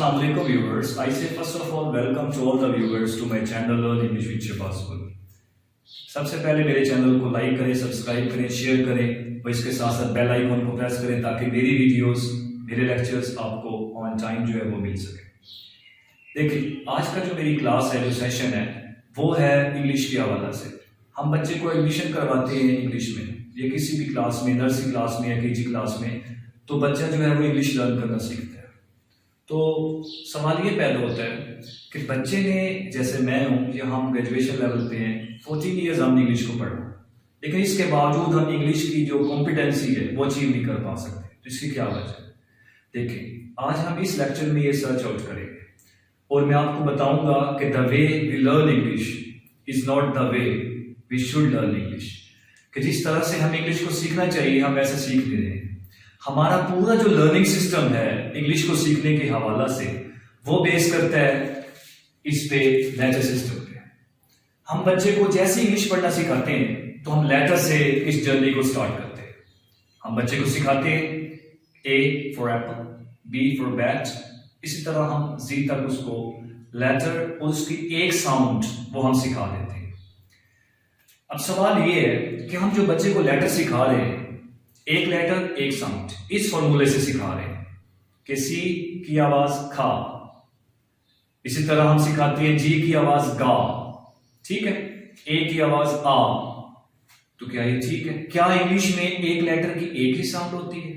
Assalamu alaikum viewers. I say first of all welcome to all the viewers to my channel Learn English with Possible. सबसे पहले मेरे channel को like करें, subscribe करें, share करें और इसके साथ साथ बेल आइकन को प्रेस करें ताकि मेरी वीडियोस, मेरे लेक्चर्स आपको ऑन टाइम जो है वो मिल सके। देखिए आज का जो मेरी क्लास है, जो सेशन है, वो है इंग्लिश के हवाला से। हम बच्चे को एडमिशन करवाते हैं इंग्लिश में, ये किसी भी क्लास में, नर्सरी क्लास में या केजी क्लास में, तो बच्चा जो है वो इंग्लिश लर्न करना सीखता है। तो सवाल ये पैदा होता है कि बच्चे ने, जैसे मैं हूँ या हम ग्रेजुएशन लेवल पे हैं, 14 ईयर्स हमने इंग्लिश को पढ़ा, लेकिन इसके बावजूद हम इंग्लिश की जो कॉम्पिटेंसी है वो अचीव नहीं कर पा सकते। तो इसकी क्या वजह है? देखिए आज हम इस लेक्चर में ये सर्च आउट करेंगे और मैं आपको बताऊंगा कि the way we learn English is not the way we should learn English, कि जिस तरह से हमें इंग्लिश को सीखना चाहिए हम ऐसे सीख नहीं रहे। हमारा पूरा जो लर्निंग सिस्टम है इंग्लिश को सीखने के हवाला से, वो बेस करता है इस पे लेटर सिस्टम पे। हम बच्चे को जैसे इंग्लिश पढ़ना सिखाते हैं तो हम लेटर से इस जर्नी को स्टार्ट करते हैं। हम बच्चे को सिखाते हैं A for apple, B for bat, इसी तरह हम जी तक उसको लेटर और उसकी एक साउंड वो हम सिखा देते हैं। अब सवाल ये है कि हम जो बच्चे को लेटर सिखा रहे हैं, एक लेटर एक साउंड, इस फॉर्मूले से सिखा रहे हैं कि सी की आवाज खा, इसी तरह हम सिखाते हैं जी की आवाज गा, ठीक है, ए की आवाज आ। तो क्या ये ठीक है? क्या इंग्लिश में एक लेटर की एक ही साउंड होती है?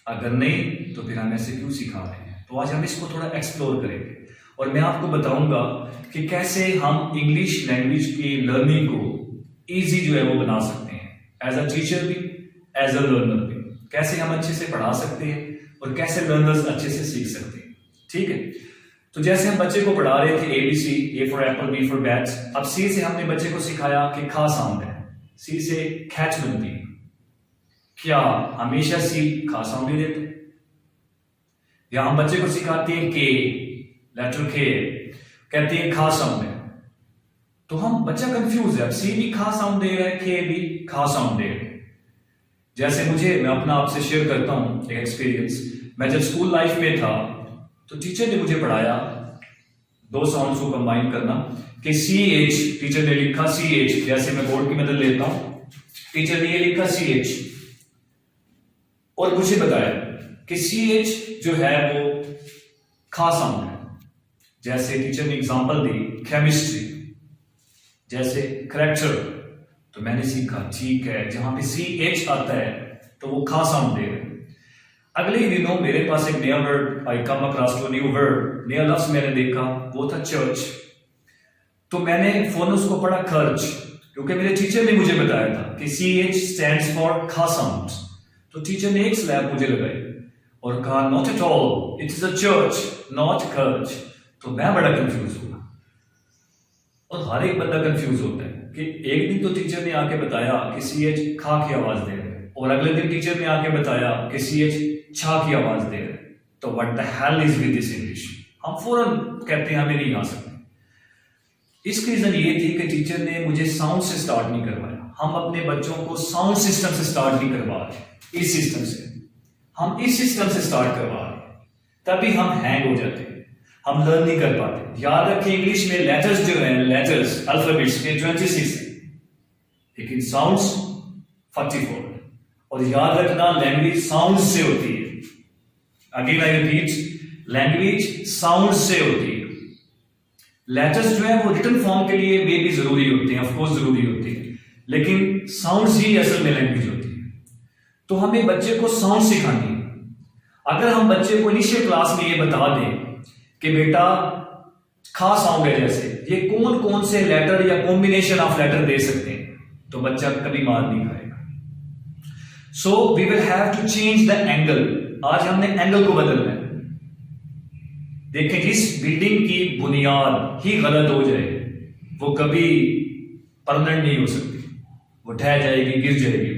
अगर नहीं तो फिर हम ऐसे क्यों सिखा रहे हैं? तो आज हम इसको थोड़ा एक्सप्लोर करेंगे और मैं आपको बताऊंगा कि कैसे हम इंग्लिश लैंग्वेज की लर्निंग को इजी जो है वो बना सकते हैं, एज अ टीचर भी, एज अ लर्नर भी। कैसे हम अच्छे से पढ़ा सकते हैं और कैसे लर्नर्स अच्छे से सीख सकते हैं, ठीक है। तो जैसे हम बच्चे को पढ़ा रहे थे ABC, A for apple, B for bat, अब सी से हमने बच्चे को सिखाया कि खा साउंड है, सी से कैच बनती है। क्या हमेशा सी खा साउंड ही देते? या हम बच्चे को सिखाते हैं के, लेटर के, कहते हैं खा साउंड है, तो हम बच्चा कंफ्यूज है। अब सी भी खा साउंड दे रहा है, के भी खा साउंड दे रहा है। जैसे मैं अपना आपसे शेयर करता हूं एक एक्सपीरियंस। मैं जब स्कूल लाइफ में था तो टीचर ने मुझे पढ़ाया दो साउंड्स को कंबाइन करना, कि CH, टीचर ने लिखा CH, जैसे मैं बोर्ड की मदद लेता हूं, टीचर ने ये लिखा CH और मुझे बताया कि CH जो है वो खा साउंड है। जैसे टीचर ने एग्जांपल दी केमिस्ट्री, जैसे करेक्टर, तो मैंने सीखा ठीक है, जहां पे CH आता है तो वो खा साउंड दे रहे हैं। अगले ही दिनों मेरे पास एक नया word, I come across to new word, नया लफ्ज मैंने देखा, वो था चर्च। तो मैंने फोन उसको पढ़ा खर्च, क्योंकि मेरे टीचर ने मुझे बताया था कि CH स्टैंड्स फॉर खा साउंड। तो टीचर ने एक स्लैब मुझे लगाई और कहा not at all, it is a church not खर्च। तो मैं बड़ा कंफ्यूज हुआ और हर एक बंदा कंफ्यूज होता है कि एक दिन तो टीचर ने आके बताया कि CH खा की आवाज दे रहे हैं और अगले दिन टीचर ने आके बताया कि CH छा की आवाज दे रहे हैं। तो what the hell is with this English? हम फौरन कहते हैं हमें नहीं आ सकते। इसकी रीजन ये थी कि टीचर ने मुझे साउंड से स्टार्ट नहीं करवाया। हम अपने बच्चों को साउंड सिस्टम से स्टार्ट नहीं करवा रहे, इस सिस्टम से हम इस सिस्टम से स्टार्ट करवा रहे हैं, तभी हम हैंग हो जाते हैं, हम लर्न नहीं कर पाते। याद रखें इंग्लिश में लेटर्स जो हैं, लेटर्स अल्फाबेट्स के 26 है, लेकिन साउंड्स 44। और याद रखना लैंग्वेज साउंड से होती है। Again I repeat, language sound से होती है। लेटर्स जो है वो रिटन फॉर्म के लिए वे भी जरूरी होते हैं, ऑफ कोर्स जरूरी होते हैं, लेकिन साउंड्स ही असल में लैंग्वेज होती है। तो हमें बच्चे को साउंड सिखानी है। अगर हम बच्चे को इनिशियल क्लास में ये बता दें कि बेटा खा साउंड है, जैसे ये कौन कौन से लेटर या कॉम्बिनेशन ऑफ लेटर दे सकते हैं, तो बच्चा कभी मार नहीं खाएगा। So we will have to change the angle. आज हमने एंगल को बदलना है। देखें, जिस बिल्डिंग की बुनियाद ही गलत हो जाए वो कभी परमानेंट नहीं हो सकती, वो ढह जाएगी, गिर जाएगी।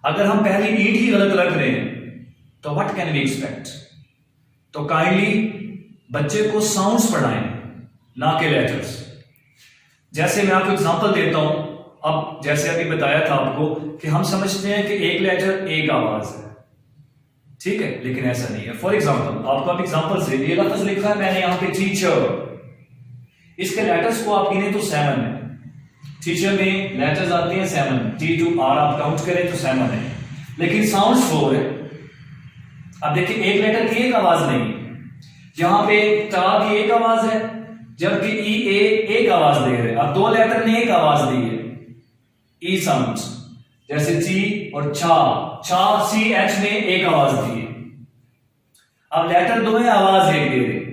अगर हम पहली ईंट ही गलत रख रहे हैं तो व्हाट कैन वी एक्सपेक्ट? तो काइंडली बच्चे को साउंड्स पढ़ाएं, ना के लेटर्स। जैसे मैं आपको एग्जांपल देता हूं। अब जैसे अभी बताया था आपको कि हम समझते हैं कि एक लेटर एक आवाज है, ठीक है, लेकिन ऐसा नहीं है। फॉर एग्जाम्पल, आपको अब एग्जाम्पल से ये लफ्ज लिखा है मैंने यहाँ पे टीचर, इसके लेटर्स को आप गिने तो 7 है। टीचर में लेटर्स आते हैं 7, T to R आप काउंट करें तो 7 है, लेकिन साउंड 4 है। अब देखिए एक लेटर की एक आवाज नहीं है, यहां पे टा की एक आवाज है, जबकि ई ए एक आवाज दे रहे। अब 2 लेटर ने एक आवाज दी है, ई साउंड, जैसे ची और छा, छा सी एच ने एक आवाज दी है। अब लेटर 2 है, आवाज एक दे रहे।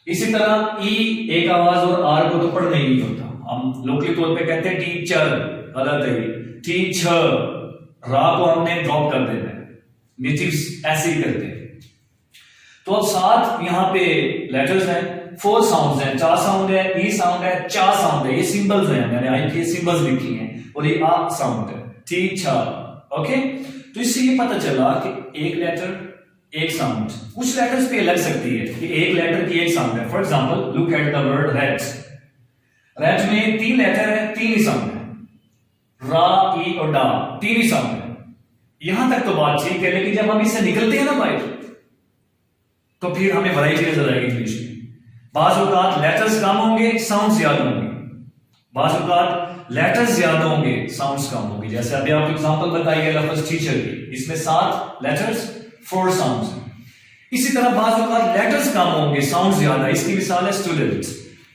इसी तरह ई एक आवाज और आर को तो पढ़ना ही नहीं होता, हम लोकली तौर पे कहते हैं टीचर, गलत है, टीचर, रा को हमने ड्रॉप कर देना है, नेटिव्स ऐसे ही करते हैं। तो अब 7 यहाँ पे लेटर्स हैं, 4 साउंड्स हैं, चा साउंड है, ई साउंड है, चा साउंड है, ये सिंबल्स हैं, मैंने आई के सिंबल्स लिखी हैं, और ये आ साउंड है, टीचर। ओके, तो इससे ये पता चला कि एक लेटर एक साउंड। कुछ लेटर्स पे लग सकती है कि एक लेटर की एक साउंड है। For example look at the word red, red में 3 लेटर है, 3 ही साउंड है, रा, ई और डा, 3 ही साउंड है। यहां तक तो बात ठीक है, लेकिन जब हम इससे निकलते हैं ना बाहर, तो फिर हमें वैरायटी नजर आएगी इंग्लिश में। बाज़ औक़ात लेटर्स कम होंगे, साउंड्स ज्यादा होंगे, बाज़ औक़ात लेटर्स ज्यादा होंगे, साउंड्स कम होंगे। जैसे अभी आपको एग्जांपल बताइए लफ्ज टीचर की, इसमें 7 लेटर्स 4 साउंड्स। इसी तरह बाज़ औक़ात लेटर्स कम होंगे, साउंड्स ज्यादा। इसकी मिसाल है स्टूडेंट,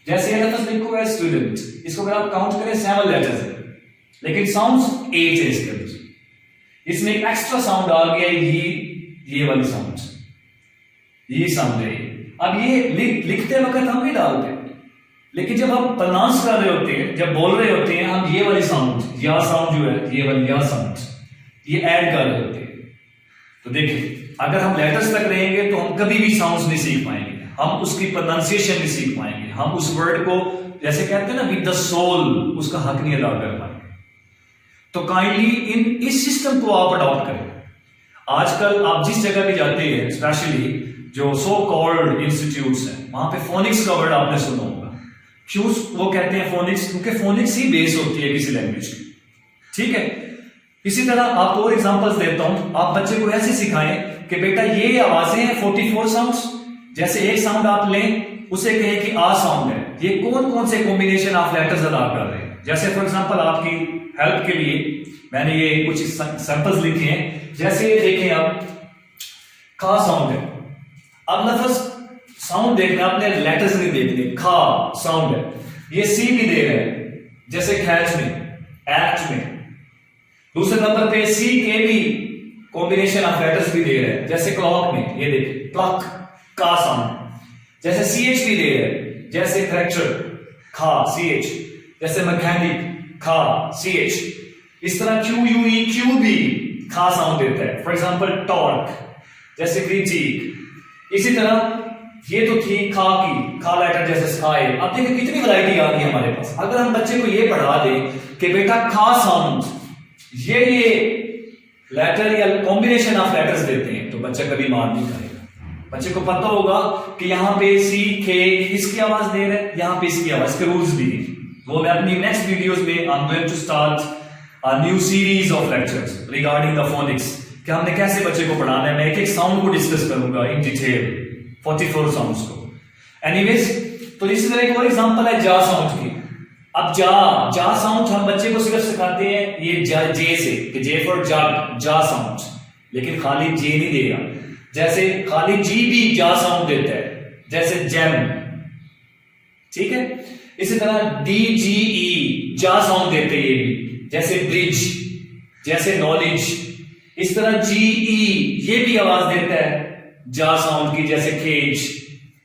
जैसे ये लफ्ज लिखो है स्टूडेंट, इसको अगर आप काउंट करें 7 लेटर्स है, लेकिन साउंड्स 8 है इसके अंदर। इसमें एक एक्स्ट्रा साउंड आ गया, ये वाली साउंड, ये साउंड है। अब ये लिखते वक्त हम भी डालते हैं, लेकिन जब हम प्रोनाउंस कर रहे होते हैं, जब बोल रहे होते हैं, हम ये वाली साउंड, या साउंड जो है, ये वाली या साउंड, ये ऐड कर रहे होते हैं। तो देखिए, अगर हम लेटर्स तक रहेंगे तो हम कभी भी साउंड्स नहीं सीख पाएंगे, हम उसकी प्रोनाउंसिएशन नहीं सीख पाएंगे, हम उस वर्ड को जैसे कहते हैं ना विद द सोल, उसका हक नहीं अदा कर पाएंगे। तो काइंडली इस सिस्टम को आप अडॉप्ट करें। आजकल आप जिस जगह भी जाते हैं, स्पेशली जो सो कॉल्ड इंस्टीट्यूट्स हैं, वहां पे फोनिक्स का वर्ड आपने सुना होगा। क्यों वो कहते हैं फोनिक्स? क्योंकि फोनिक्स ही बेस होती है किसी लैंग्वेज की, ठीक है। इसी तरह आपको और एग्जांपल्स देता हूं, आप बच्चे को ऐसे सिखाएं कि बेटा ये आवाजें हैं 44 साउंड्स, जैसे एक साउंड आप लें, उसे कहें कि आ साउंड है, ये कौन कौन से कॉम्बिनेशन ऑफ लेटर्स अदा कर रहे हैं। जैसे फॉर एग्जांपल आपकी हेल्प के लिए मैंने ये कुछ सैंपल्स लिखे हैं, जैसे ये देखें आप, खा साउंड है। अब लफ्ज साउंड देखना, आपने लेटर्स नहीं देखने, खा साउंड है, ये सी भी दे रहे हैं, जैसे खैच में, एक्ट में। दूसरे नंबर पे सी के भी कॉम्बिनेशन ऑफ लेटर्स भी दे रहे हैं, जैसे क्लॉक में, ये देखिए प्लक, का साउंड। जैसे सी एच भी दे रहे हैं, जैसे फ्रैक्चर, खा सी एच, जैसे मैकेनिक, खा सी एच। इस तरह क्यू यू ई, क्यू भी खा साउंड देता है। फॉर एग्जांपल टॉर्क, जैसे क्रिटिक। इसी तरह ये तो थी खा की, खा लेटर जैसे स्काई। अब देखिए कितनी वैरायटी आ गई हमारे पास। अगर हम बच्चे को ये पढ़ा दें कि बेटा खा साउंड ये लेटर या कॉम्बिनेशन ऑफ लेटर्स देते हैं, तो बच्चा कभी मार नहीं खाएगा। बच्चे को पता होगा कि यहाँ पे सी के इसकी आवाज दे रहे हैं, यहाँ पे इसकी आवाज, के रूल्स भी हैं। वो मैं अपनी नेक्स्ट वीडियोस में I am going to start a new series of lectures regarding the phonics, कि हमने कैसे बच्चे को पढ़ाना है। मैं एक एक साउंड को डिस्कस करूंगा इन डिटेल, 44 साउंड्स को। एनीवेज, तो इसी तरह एक और एग्जांपल है जा साउंड की। अब जा साउंड हम बच्चे को सिर्फ सिखाते हैं ये जे से, कि जे फॉर जग, जा साउंड, लेकिन खाली जे नहीं देगा। जैसे खाली जी भी जा साउंड देता है, जैसे जेम, ठीक है। इसी तरह डी जी ई जा साउंड देते हैं, ये भी, जैसे ब्रिज, जैसे नॉलेज। इस तरह जी ई ये भी आवाज देता है जा साउंड की, जैसे केज।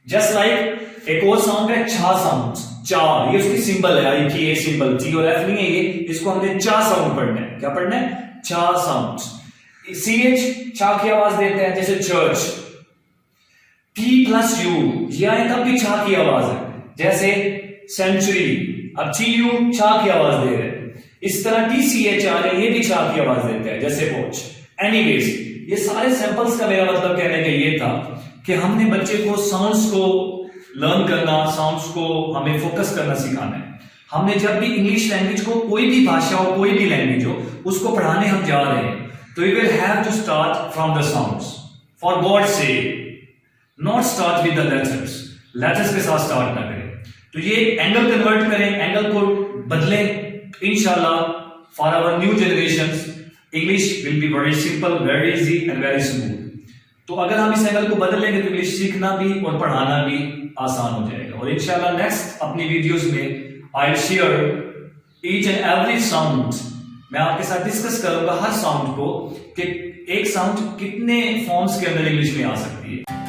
जस्ट लाइक एक और साउंड है छा साउंड, चा, ये उसकी सिंबल है, आई की ए सिंबल, जी और एफ नहीं है ये, इसको हमने चा साउंड पढ़ना है। क्या पढ़ना है? चा साउंड। सी एच छा की आवाज देता है, जैसे चर्च। टी प्लस यू ये आए तब भी छा की आवाज है, जैसे सेंचुरी। अब ची यू छा की आवाज दे रहे हैं। इस तरह टी सी एच आ रहे, ये भी छा की आवाज देते हैं, जैसे वॉच। एनीवेज, ये सारे सैंपल्स का मेरा मतलब कहने का ये था कि हमने बच्चे को साउंड्स को लर्न करना, साउंड्स को हमें फोकस करना सिखाना है। हमने जब भी इंग्लिश लैंग्वेज को, कोई भी भाषा हो, कोई भी लैंग्वेज हो, उसको पढ़ाने हम जा रहे हैं, तो we will have to start from the sounds. For God से not start with the letters, letters के साथ स्टार्ट ना करें। तो ये एंगल कन्वर्ट करें, एंगल को बदलें। इंशाल्लाह for our new generations English will be very simple, very easy and very smooth. तो अगर हम इस एंगल को बदल लेंगे तो इंग्लिश सीखना भी और पढ़ाना भी आसान हो जाएगा। और इंशाल्लाह नेक्स्ट अपनी वीडियोस में I will share each and every sound, मैं आपके साथ डिस्कस करूंगा हर साउंड को कि एक साउंड कितने फॉर्म्स के अंदर इंग्लिश में आ सकती है।